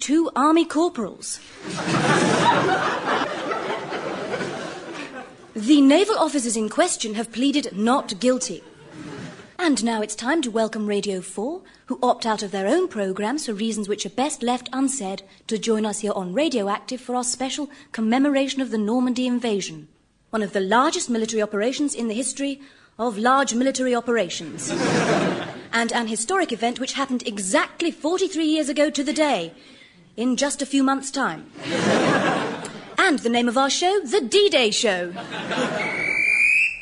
2 army corporals. The naval officers in question have pleaded not guilty. And now it's time to welcome Radio 4, who opt out of their own programmes for reasons which are best left unsaid, to join us here on Radioactive for our special commemoration of the Normandy invasion, one of the largest military operations in the history of large military operations, and an historic event which happened exactly 43 years ago to the day, in just a few months' time. And the name of our show, The D-Day Show.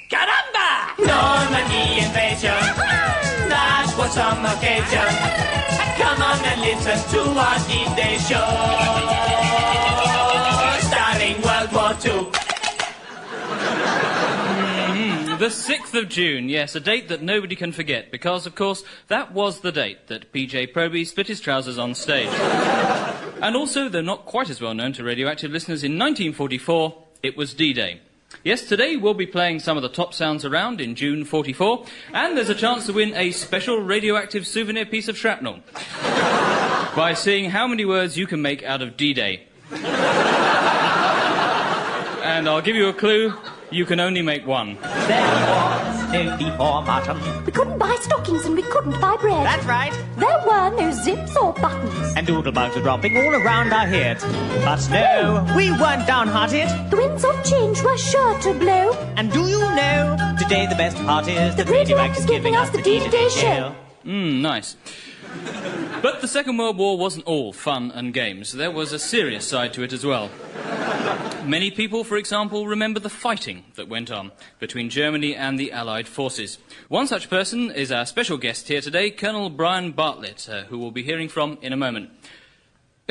Caramba! Normandy invasion, that was some occasion. Come on and listen to our D-Day show, starring World War II. The 6th of June, yes, a date that nobody can forget, because, of course, that was the date that PJ Proby split his trousers on stage. And also, though not quite as well known to radioactive listeners, in 1944, it was D-Day. Yes, today we'll be playing some of the top sounds around in June 44, and there's a chance to win a special radioactive souvenir piece of shrapnel by seeing how many words you can make out of D-Day. And I'll give you a clue. You can only make one. There was no before bottom. We couldn't buy stockings and we couldn't buy bread. That's right. There were no zips or buttons. And doodlebugs were dropping all around our heads. But no, we weren't downhearted. The winds of change were sure to blow. And do you know, today the best part is that Radioactive is giving us the D-Day show. Nice. But the Second World War wasn't all fun and games. There was a serious side to it as well. Many people, for example, remember the fighting that went on between Germany and the Allied forces. One such person is our special guest here today, Colonel Brian Bartlett, who we'll be hearing from in a moment.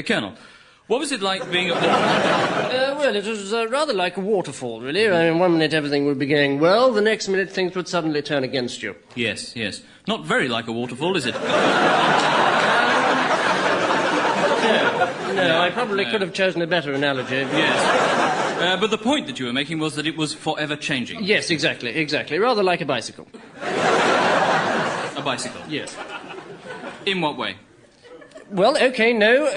Colonel, what was it like being at war? Well, it was rather like a waterfall, really. I mean, one minute everything would be going well, the next minute things would suddenly turn against you. Yes, yes. Not very like a waterfall, is it? No, I probably could have chosen a better analogy. Yes. But the point that you were making was that it was forever changing. Yes, exactly. Rather like a bicycle. A bicycle? Yes. In what way? Well, OK, not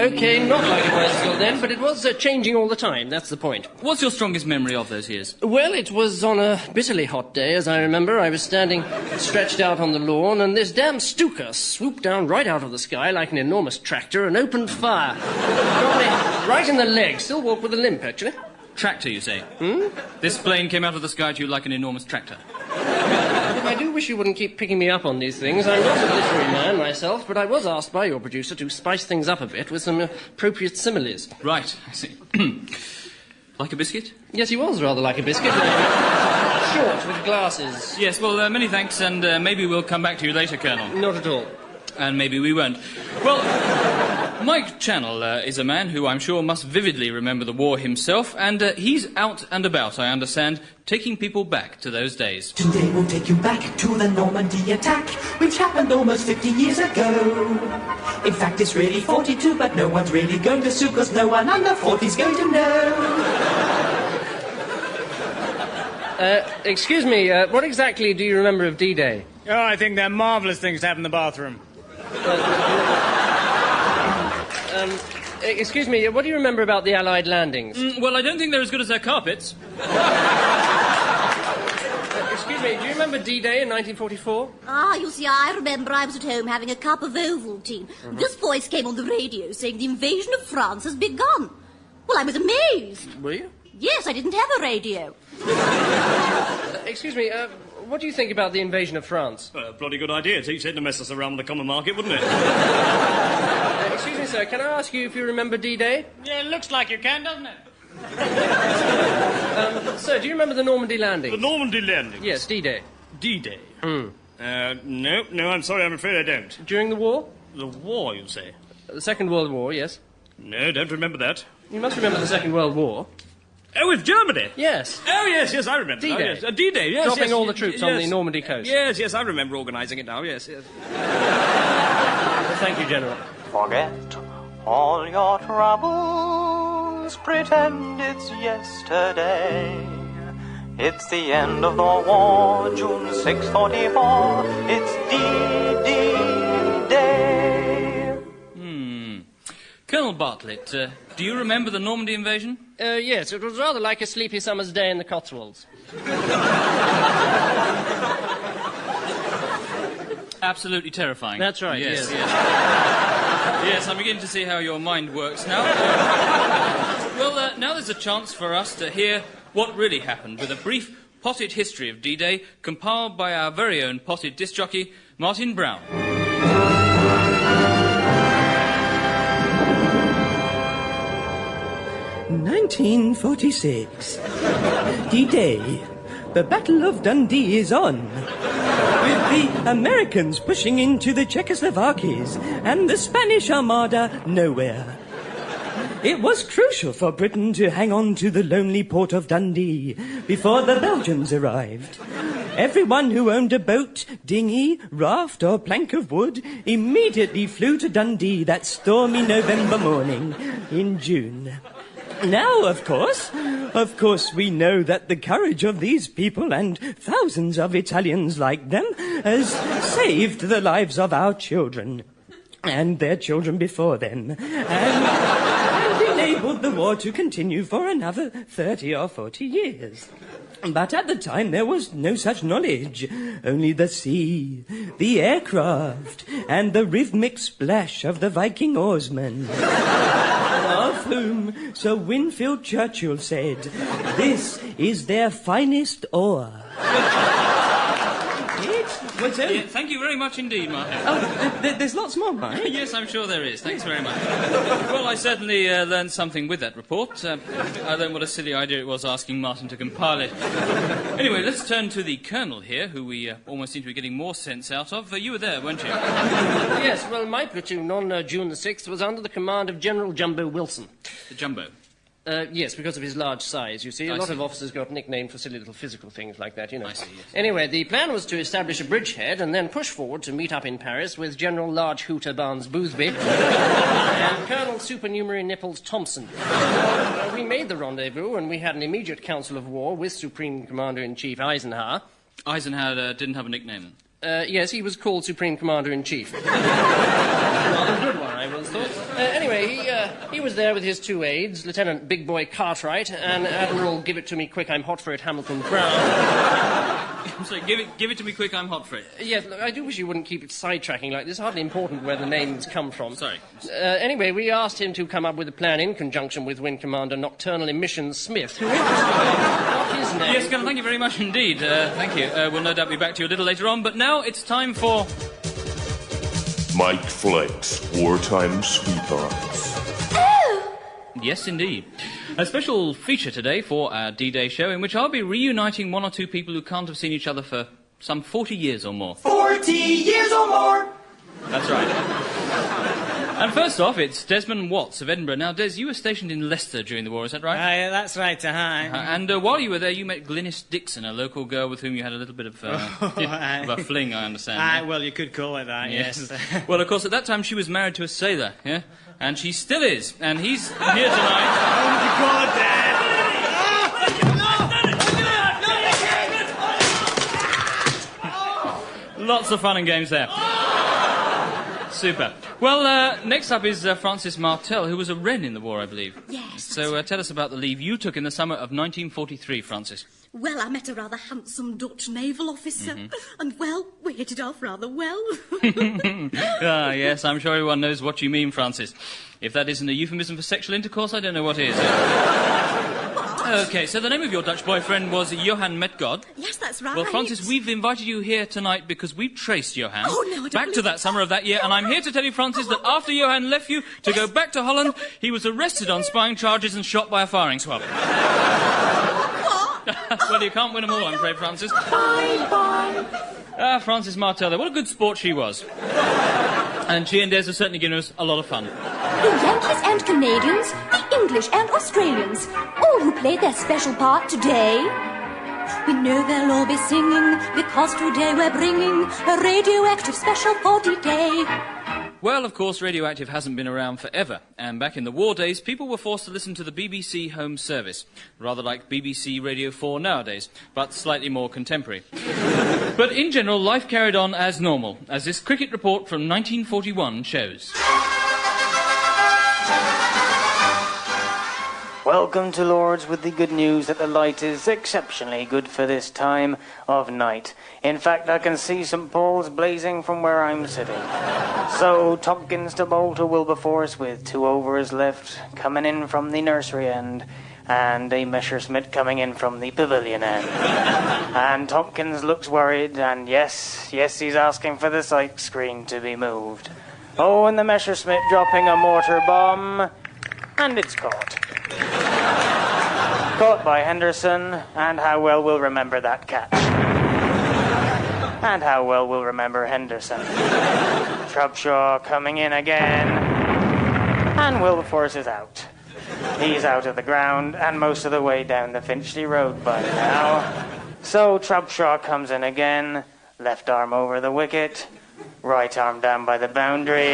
like a bicycle then, but it was changing all the time, that's the point. What's your strongest memory of those years? Well, it was on a bitterly hot day, as I remember. I was standing stretched out on the lawn, and this damn Stuka swooped down right out of the sky like an enormous tractor and opened fire. Got me right in the leg. Still walk with a limp, actually. Tractor, you say? This plane came out of the sky to you like an enormous tractor. I do wish you wouldn't keep picking me up on these things. I'm not a literary man myself, but I was asked by your producer to spice things up a bit with some appropriate similes. Right, I see. Like a biscuit? Yes, he was rather like a biscuit. Short, with glasses. Yes, well, many thanks, and maybe we'll come back to you later, Colonel. Not at all. And maybe we won't. Well, Mike Channell is a man who I'm sure must vividly remember the war himself, and he's out and about, I understand, taking people back to those days. Today we'll take you back to the Normandy attack, which happened almost 50 years ago. In fact, it's really 42, but no one's really going to sue, 'cause no one under 40's going to know. Excuse me, what exactly do you remember of D-Day? Oh, I think they're marvellous things to have in the bathroom. Excuse me, what do you remember about the Allied landings? Well, I don't think they're as good as their carpets. Excuse me, do you remember D-Day in 1944? You see, I remember I was at home having a cup of Ovaltine. This voice came on the radio saying the invasion of France has begun. Well, I was amazed. Were you? Yes, I didn't have a radio. Excuse me, what do you think about the invasion of France? Bloody good idea. Teach it to mess us around with the common market, wouldn't it? Excuse me, sir, can I ask you if you remember D-Day? Yeah, it looks like you can, doesn't it? Sir, do you remember the Normandy landing? The Normandy landing? Yes, D-Day. D-Day? No, I'm sorry, I'm afraid I don't. During the war? The war, you say? The Second World War, yes. No, don't remember that. You must remember the Second World War. Oh, with Germany? Yes. Oh, yes, I remember. D-Day. Oh, yes. D-Day, yes. Dropping yes, all the troops on the Normandy coast. Yes, I remember organising it now, yes. Thank you, General. Forget all your troubles, pretend it's yesterday. It's the end of the war, June 644, it's D-Day. Colonel Bartlett, do you remember the Normandy invasion? Yes, it was rather like a sleepy summer's day in the Cotswolds. Absolutely terrifying. That's right, yes. Yes, I'm beginning to see how your mind works now. Well, now there's a chance for us to hear what really happened with a brief potted history of D-Day compiled by our very own potted disc jockey, Martin Brown. 1946. D-Day. The Battle of Dundee is on. With the Americans pushing into the Czechoslovakias and the Spanish Armada nowhere. It was crucial for Britain to hang on to the lonely port of Dundee before the Belgians arrived. Everyone who owned a boat, dinghy, raft or plank of wood immediately flew to Dundee that stormy November morning in June. Now, of course, we know that the courage of these people and thousands of Italians like them has saved the lives of our children and their children before them and enabled the war to continue for another 30 or 40 years. But at the time there was no such knowledge, only the sea, the aircraft, and the rhythmic splash of the Viking oarsmen. Of whom Sir Winfield Churchill said, "This is their finest oar." Thank you very much indeed, Martin. Oh, there's lots more, Mike. Yes, I'm sure there is. Thanks very much. Well, I certainly learned something with that report. I learned what a silly idea it was asking Martin to compile it. Anyway, let's turn to the Colonel here, who we almost seem to be getting more sense out of. You were there, weren't you? Yes, well, my platoon on June the 6th was under the command of General Jumbo Wilson. The Jumbo? Yes, because of his large size, you see. A lot of officers got nicknamed for silly little physical things like that, you know. I see, yes. Anyway, the plan was to establish a bridgehead and then push forward to meet up in Paris with General Large Hooter Barnes Boothby and Colonel Supernumerary Nipples Thompson. We made the rendezvous and we had an immediate council of war with Supreme Commander-in-Chief Eisenhower. Eisenhower didn't have a nickname. Yes, he was called Supreme Commander-in-Chief. Rather a good one, I once thought. Anyway, he was there with his two aides, Lieutenant Big Boy Cartwright and Admiral Give It To Me Quick, I'm Hot For It Hamilton Brown. I'm sorry, give it to me quick, I'm hot for it. Yes, look, I do wish you wouldn't keep it sidetracking like this. Hardly important where the names come from. Sorry. Anyway, we asked him to come up with a plan in conjunction with Wing Commander Nocturnal Emissions Smith, who not his name. Yes, Colonel, thank you very much indeed. Thank you. We'll no doubt be back to you a little later on, but now it's time for... Mike Fleck's Wartime Sweethearts. Yes, indeed. A special feature today for our D-Day show in which I'll be reuniting one or two people who can't have seen each other for some 40 years or more. 40 years or more! That's right. And first off, it's Desmond Watts of Edinburgh. Now, Des, you were stationed in Leicester during the war, is that right? That's right, And while you were there, you met Glynis Dixon, a local girl with whom you had a little bit of, of a fling, I understand. Well, you could call it that, yes. Well, of course, at that time she was married to a sailor, yeah? And she still is, and he's here tonight. Oh, my God, Dad! Lots of fun and games there. Super. Well, next up is Francis Martel, who was a Wren in the war, I believe. Yes. So tell us about the leave you took in the summer of 1943, Francis. Well, I met a rather handsome Dutch naval officer, and, well, we hit it off rather well. Ah, yes, I'm sure everyone knows what you mean, Francis. If that isn't a euphemism for sexual intercourse, I don't know what is. OK, so the name of your Dutch boyfriend was Johan Metgod. Yes, that's right. Well, Francis, we've invited you here tonight because we've traced Johan back to that summer of that year, and I'm here to tell you, Francis, that after Johan left you to go back to Holland, he was arrested on spying charges and shot by a firing squad. Well, you can't win them all, I'm afraid, Francis. Bye-bye. Francis Martel, what a good sport she was. And she and Des have certainly given us a lot of fun. The Yankees and Canadians, the English and Australians, all who played their special part today. We know they'll all be singing, because today we're bringing a radioactive special for D-Day. Well, of course, radioactive hasn't been around forever, and back in the war days, people were forced to listen to the BBC Home Service, rather like BBC Radio 4 nowadays, but slightly more contemporary. But in general, life carried on as normal, as this cricket report from 1941 shows. Welcome to Lords with the good news that the light is exceptionally good for this time of night. In fact, I can see St. Paul's blazing from where I'm sitting. So, Tompkins to Bolter Wilberforce with 2 overs left, coming in from the nursery end, and a Messerschmitt coming in from the pavilion end. And Tompkins looks worried, and yes, he's asking for the sight screen to be moved. Oh, and the Messerschmitt dropping a mortar bomb, and it's caught. Caught by Henderson, and how well we'll remember that catch. And how well we'll remember Henderson. Trubshaw coming in again, and Wilberforce is out. He's out of the ground, and most of the way down the Finchley Road by now. So Trubshaw comes in again, left arm over the wicket, right arm down by the boundary,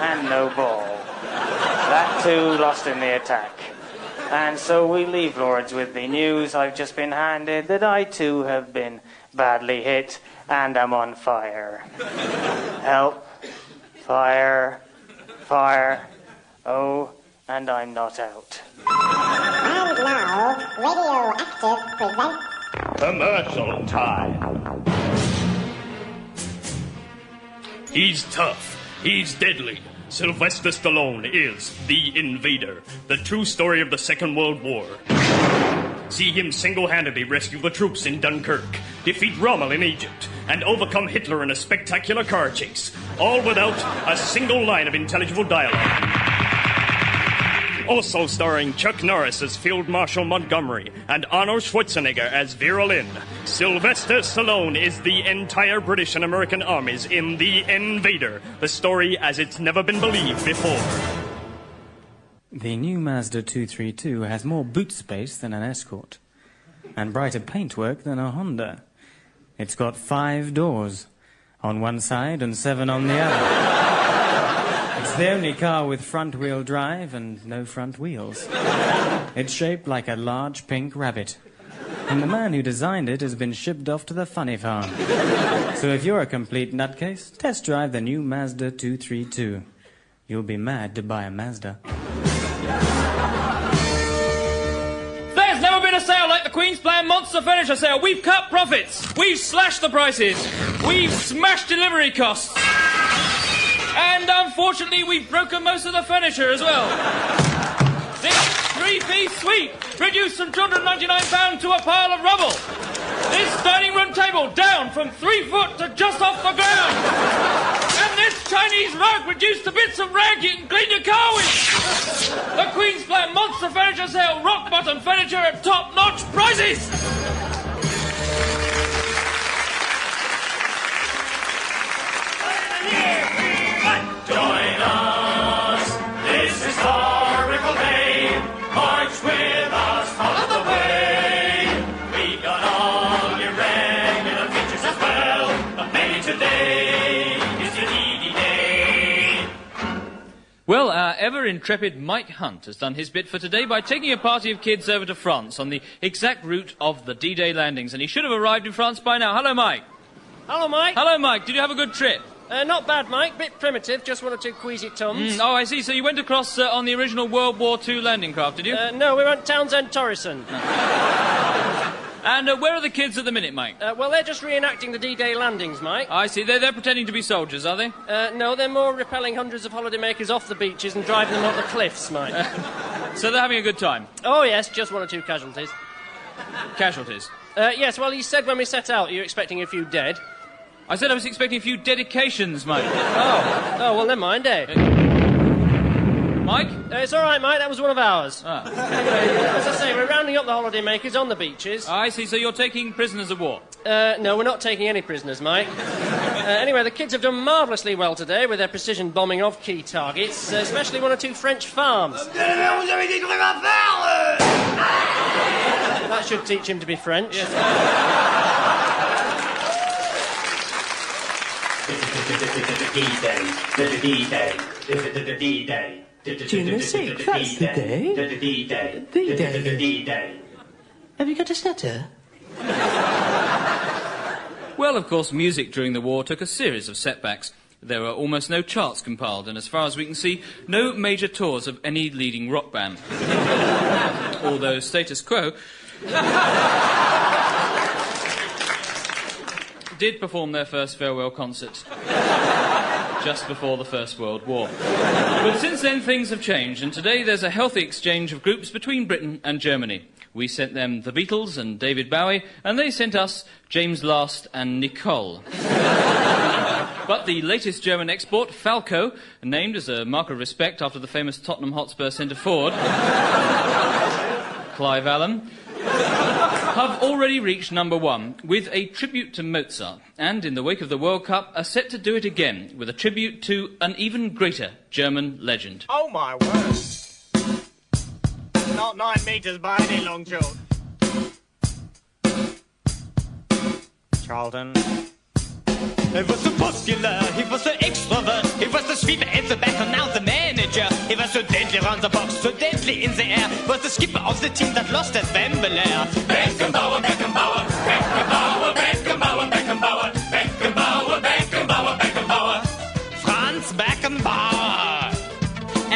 and no ball. That too lost in the attack. And so we leave Lords with the news I've just been handed that I too have been badly hit and am on fire. Help. Fire. Fire. Oh, and I'm not out. And now, Radioactive presents... Commercial time. He's tough. He's deadly. Sylvester Stallone is the Invader, the true story of the Second World War. See him single-handedly rescue the troops in Dunkirk, defeat Rommel in Egypt, and overcome Hitler in a spectacular car chase, all without a single line of intelligible dialogue. Also starring Chuck Norris as Field Marshal Montgomery and Arnold Schwarzenegger as Vera Lynn, Sylvester Stallone is the entire British and American armies in The Invader, the story as it's never been believed before. The new Mazda 232 has more boot space than an Escort, and brighter paintwork than a Honda. It's got 5 doors, on one side and 7 on the other. It's the only car with front-wheel drive and no front wheels. It's shaped like a large pink rabbit. And the man who designed it has been shipped off to the funny farm. So if you're a complete nutcase, test drive the new Mazda 232. You'll be mad to buy a Mazda. There's never been a sale like the Queen's Plan Monster Furniture Sale. We've cut profits. We've slashed the prices. We've smashed delivery costs. And unfortunately, we've broken most of the furniture as well. This 3-piece suite reduced from £299 to a pile of rubble. This dining room table down from 3 foot to just off the ground. And this Chinese rug reduced to bits of rag you can clean your car with. The Queen's Plan Monster Furniture Sale, rock bottom furniture at top-notch prices. Join us this historical day. March with us on the way. We've got all your regular features as well, but maybe today is your D-Day day. Well, our ever-intrepid Mike Hunt has done his bit for today by taking a party of kids over to France on the exact route of the D-Day landings, and he should have arrived in France by now. Hello, Mike. Hello, Mike. Hello, Mike. Did you have a good trip? Not bad, Mike. Bit primitive. Just 1 or 2 queasy tums. Oh, I see. So you went across on the original World War II landing craft, did you? No, we went Townsend Torrison. And where are the kids at the minute, Mike? Well, they're just reenacting the D-Day landings, Mike. I see. They're pretending to be soldiers, are they? No, they're more repelling hundreds of holidaymakers off the beaches and driving them up the cliffs, Mike. So they're having a good time? Oh, yes. Just 1 or 2 casualties. Casualties? Yes, well, you said when we set out you were expecting a few dead. I said I was expecting a few dedications, mate. Oh, well, never mind, eh? Mike? It's all right, mate. That was one of ours. Ah. As I say, we're rounding up the holidaymakers on the beaches. I see. So you're taking prisoners of war? No, we're not taking any prisoners, Mike. Anyway, the kids have done marvellously well today with their precision bombing of key targets, especially 1 or 2 French farms. That should teach him to be French. Yes. Je ne sais, that's the day. The day. Have you got a stutter? Well, of course, music during the war took a series of setbacks. There were almost no charts compiled, and as far as we can see, no major tours of any leading rock band. Although Status Quo did perform their first farewell concert just before the First World War. But since then, things have changed, and today there's a healthy exchange of groups between Britain and Germany. We sent them the Beatles and David Bowie, and they sent us James Last and Nicole. But the latest German export, Falco, named as a mark of respect after the famous Tottenham Hotspur centre forward, Clive Allen, have already reached number 1 with a tribute to Mozart, and in the wake of the World Cup are set to do it again with a tribute to an even greater German legend. Oh, my word. Not 9 metres by any long shot. Charlton. He was so popular, he was so extrovert, he was the sweeper at the back and now the manager. He was so deadly round the box, so deadly in the air, was the skipper of the team that lost at Wembley. Beckenbauer, Beckenbauer, Beckenbauer, Beckenbauer, Beckenbauer, Beckenbauer, Beckenbauer, Beckenbauer. Franz Beckenbauer.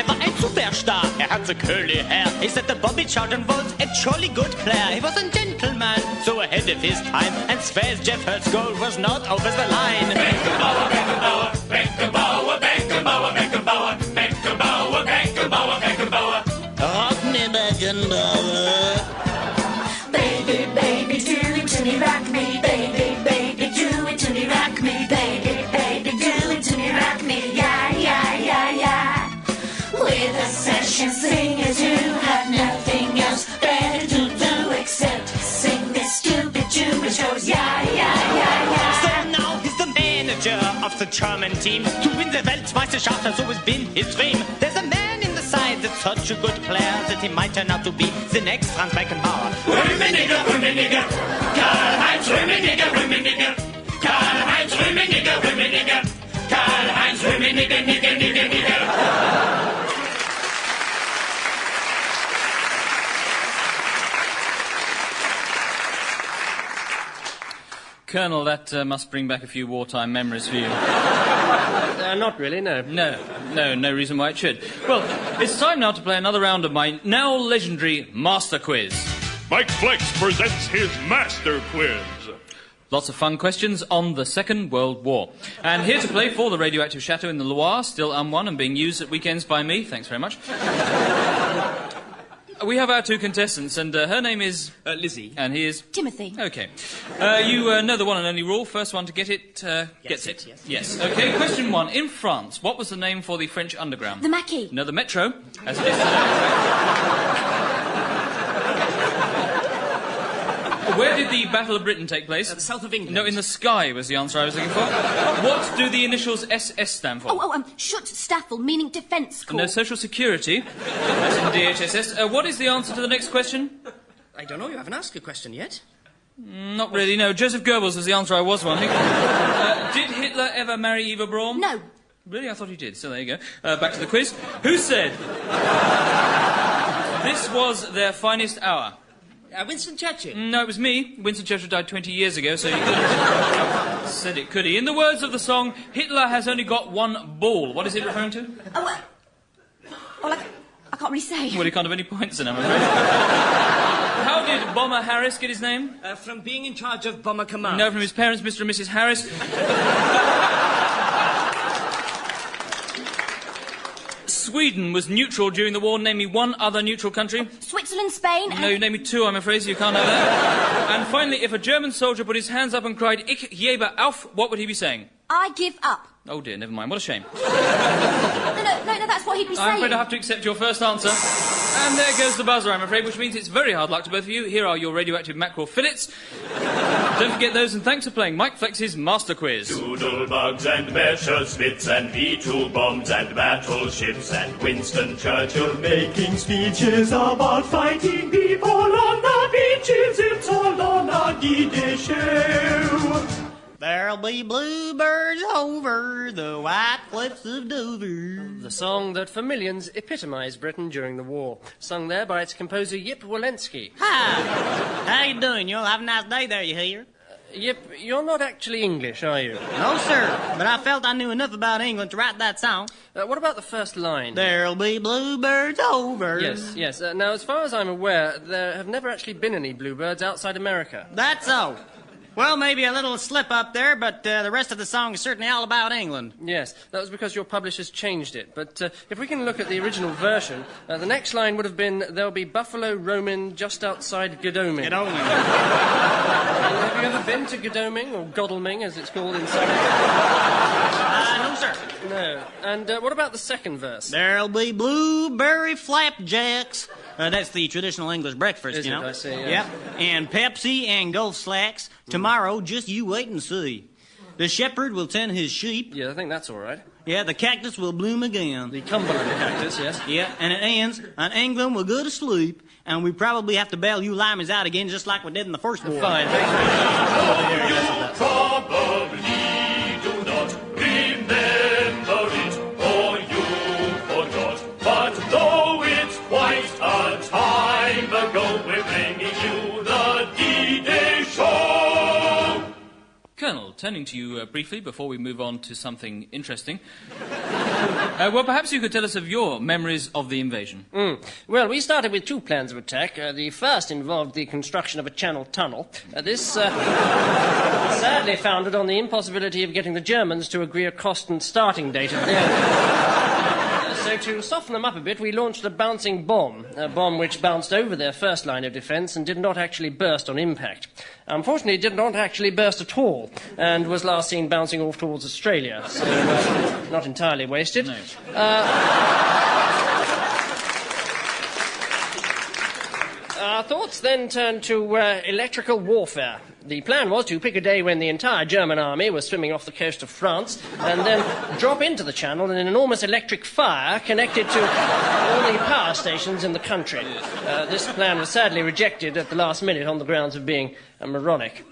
War ein Superstar, had the curly hair. He said that Bobby Charlton was a jolly good player. He was a gentleman, so ahead of his time, and swears Jeff Hurt's goal was not over the line. Beckenbauer, Beckenbauer, Beckenbauer, Beckenbauer, Beckenbauer, Beckenbauer, Beckenbauer, Beckenbauer. Rodney Beckenbauer. Baby, baby, do it to me, rock me. Baby, baby, do it to me, rock me. Baby, baby, do it to me, rock me. Yeah, yeah, yeah, yeah. With a session singers who have nothing else better to do except sing this stupid tune which goes yeah, yeah, yeah, yeah. So now he's the manager of the German team. To win the Weltmeisterschaft has always been his dream. There's a man in the side that's such a good player that he might turn out to be the next Franz Beckenbauer. Rummenigge, Rummenigge, Karl-Heinz Rummenigge, Rummenigge, Karl-Heinz Rummenigge, Rummenigge, Karl-Heinz Rummenigge, Nigge, Nigge, Nigge. Colonel, that must bring back a few wartime memories for you. Not really, no. No reason why it should. Well, it's time now to play another round of my now legendary Master Quiz. Mike Flex presents his Master Quiz. Lots of fun questions on the Second World War. And here to play for the radioactive chateau in the Loire, still unwon and being used at weekends by me. Thanks very much. We have our two contestants, and her name is... Lizzie. And he is... Timothy. OK. You know the one and only rule. First one to get it, gets it. Yes. OK, question 1. In France, what was the name for the French underground? The Maquis. No, the Metro. As it is Where did the Battle of Britain take place? The south of England. No, in the sky was the answer I was looking for. What do the initials SS stand for? Schutzstaffel, meaning Defence Corps. No, Social Security. That's in DHSS. What is the answer to the next question? I don't know, you haven't asked a question yet. Not really, no. Joseph Goebbels was the answer I was wanting. Did Hitler ever marry Eva Braun? No. Really? I thought he did. So there you go. Back to the quiz. Who said this was their finest hour? Winston Churchill. No, it was me. Winston Churchill died 20 years ago, so you couldn't said it, could he? In the words of the song, Hitler has only got one ball. What is it referring to? I can't really say. Well, he can't have any points in him, I'm afraid. How did Bomber Harris get his name? From being in charge of Bomber Command. No, from his parents, Mr. and Mrs. Harris. Sweden was neutral during the war. Name me one other neutral country. Switzerland, Spain, No, name me two, I'm afraid, so you can't have that. And finally, if a German soldier put his hands up and cried, Ich gebe auf, what would he be saying? I give up. Oh dear, never mind. What a shame. No, that's what he'd be saying. I'm afraid I have to accept your first answer. And there goes the buzzer, I'm afraid, which means it's very hard luck to both of you. Here are your radioactive mackerel fillets. Don't forget those, and thanks for playing Mike Flex's Master Quiz. Doodlebugs and Messerschmitts and V2 bombs and battleships and Winston Churchill making speeches about fighting people on the beaches. It's all on a D-Day show. There'll be bluebirds over the white cliffs of Dover. The song that for millions epitomised Britain during the war. Sung there by its composer Yip Walensky. Hi. How you doing? You'll have a nice day there, you hear? Yep, you're not actually English, are you? No, sir, but I felt I knew enough about England to write that song. What about the first line? There'll be bluebirds over. Yes. Now, as far as I'm aware, there have never actually been any bluebirds outside America. That's so. Well, maybe a little slip up there, but the rest of the song is certainly all about England. Yes, that was because your publishers changed it. But if we can look at the original version, the next line would have been, there'll be buffalo roaming just outside Godalming. Godalming. Have you ever been to Godalming, or Godalming, as it's called in Surrey? No, sir. No. And what about the second verse? There'll be blueberry flapjacks. That's the traditional English breakfast, Is you it? know. I see, yeah. Yep. And Pepsi and Gulf Slacks. Tomorrow, just you wait and see. The shepherd will tend his sheep. Yeah, I think that's all right. Yeah, the cactus will bloom again. The Cumberland cactus, yes. Yeah, and it ends, and England will go to sleep, and we probably have to bail you Lyman's out again just like we did in the first war. Fine. You probably do not remember it, or you forgot. But though it's quite a time ago, we're bringing you the D-Day Show. Colonel, turning to you briefly before we move on to something interesting. Well, perhaps you could tell us of your memories of the invasion. Well, we started with two plans of attack. The first involved the construction of a channel tunnel. This sadly founded on the impossibility of getting the Germans to agree a cost and starting date of their... So to soften them up a bit, we launched a bouncing bomb, a bomb which bounced over their first line of defence and did not actually burst on impact. Unfortunately, it did not actually burst at all, and was last seen bouncing off towards Australia, so not entirely wasted. No. Our thoughts then turned to electrical warfare. The plan was to pick a day when the entire German army was swimming off the coast of France and then drop into the channel in an enormous electric fire connected to all the power stations in the country. This plan was sadly rejected at the last minute on the grounds of being moronic.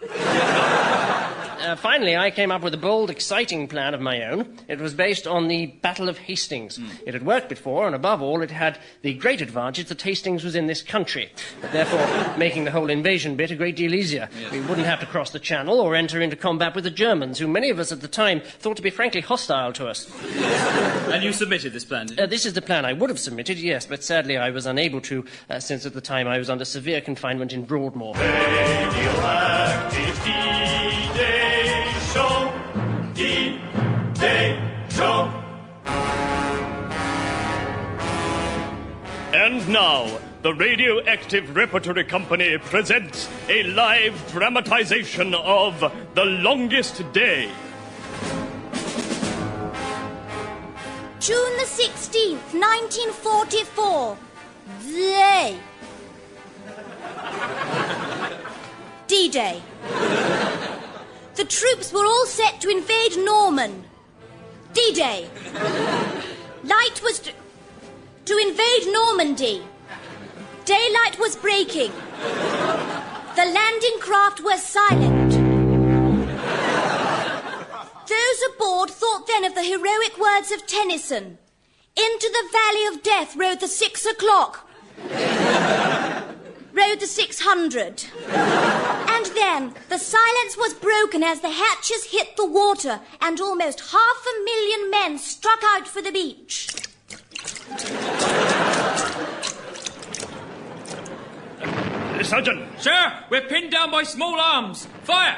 Finally, I came up with a bold, exciting plan of my own. It was based on the Battle of Hastings. It had worked before, and above all, it had the great advantage that Hastings was in this country, therefore making the whole invasion bit a great deal easier. Yes. We wouldn't have to cross the Channel or enter into combat with the Germans, who many of us at the time thought to be frankly hostile to us. And you submitted this plan, did you? This is the plan I would have submitted, yes, but sadly I was unable to, since at the time I was under severe confinement in Broadmoor. Radioactive D-Day Show. D-Day Show. And now, the Radioactive Repertory Company presents a live dramatization of The Longest Day. June the 16th, 1944. Day. D-Day. The troops were all set to invade Norman. D-Day. Light was to invade Normandy. Daylight was breaking. The landing craft was silent. Those aboard thought then of the heroic words of Tennyson. Into the valley of death rode the 6 o'clock. Rode the 600. And then the silence was broken as the hatches hit the water and almost 500,000 men struck out for the beach. Sergeant! Sir, we're pinned down by small arms. Fire!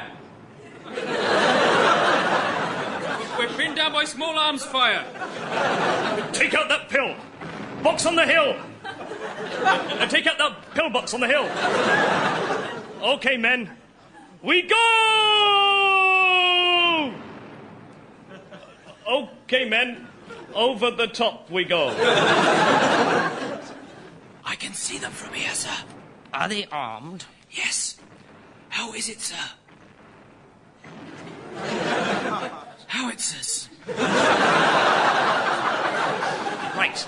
We're pinned down by small arms. Fire! Take out that pill! Box on the hill! Take out that pillbox on the hill! Okay, men. We go! Okay, men. Over the top we go. I can see them from here, sir. Are they armed? Yes. How is it, sir? Howitzers. Right.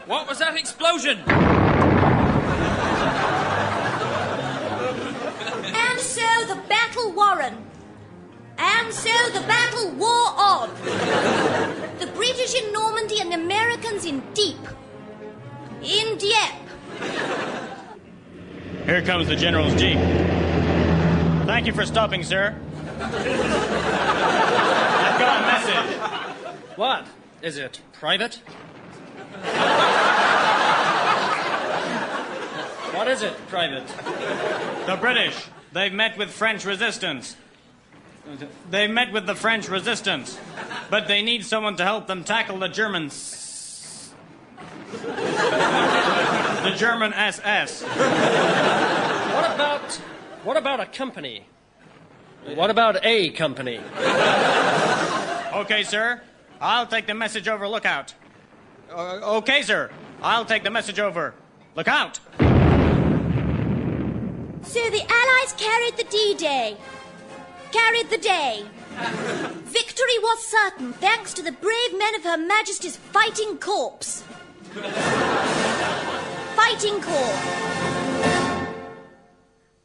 What was that explosion? And so the battle warren. And so the battle wore on. The British in Normandy and the Americans in Dieppe. In Dieppe. Here comes the General's Jeep. Thank you for stopping, sir. I've got a message. What? Is it private? What is it, private? The British. They've met with French resistance. They've met with the French resistance. But they need someone to help them tackle the Germans. The German SS. What about a company? What about a company? Okay, sir. I'll take the message over. Look out. Okay, sir. I'll take the message over. Look out. So the Allies carried the D-Day. Carried the day. Victory was certain, thanks to the brave men of Her Majesty's Fighting Corps. Fighting Corps.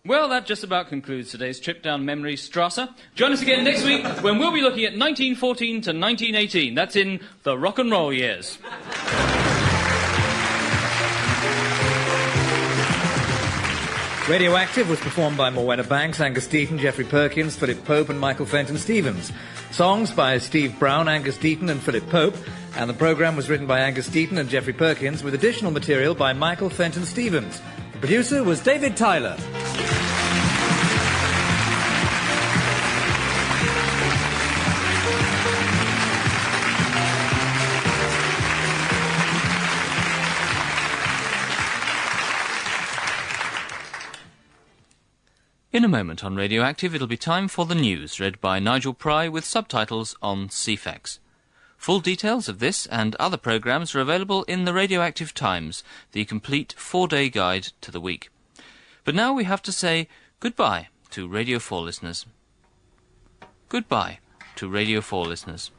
Well, that just about concludes today's trip down memory strasse. Join us again next week when we'll be looking at 1914 to 1918. That's in the rock and roll years. Radioactive was performed by Morwenna Banks, Angus Deaton, Geoffrey Perkins, Philip Pope and Michael Fenton Stevens. Songs by Steve Brown, Angus Deaton and Philip Pope. And the programme was written by Angus Deaton and Geoffrey Perkins with additional material by Michael Fenton Stevens. The producer was David Tyler. In a moment on Radioactive, it'll be time for the news, read by Nigel Pry with subtitles on CFAX. Full details of this and other programmes are available in the Radioactive Times, the complete 4-day guide to the week. But now we have to say goodbye to Radio 4 listeners. Goodbye to Radio 4 listeners.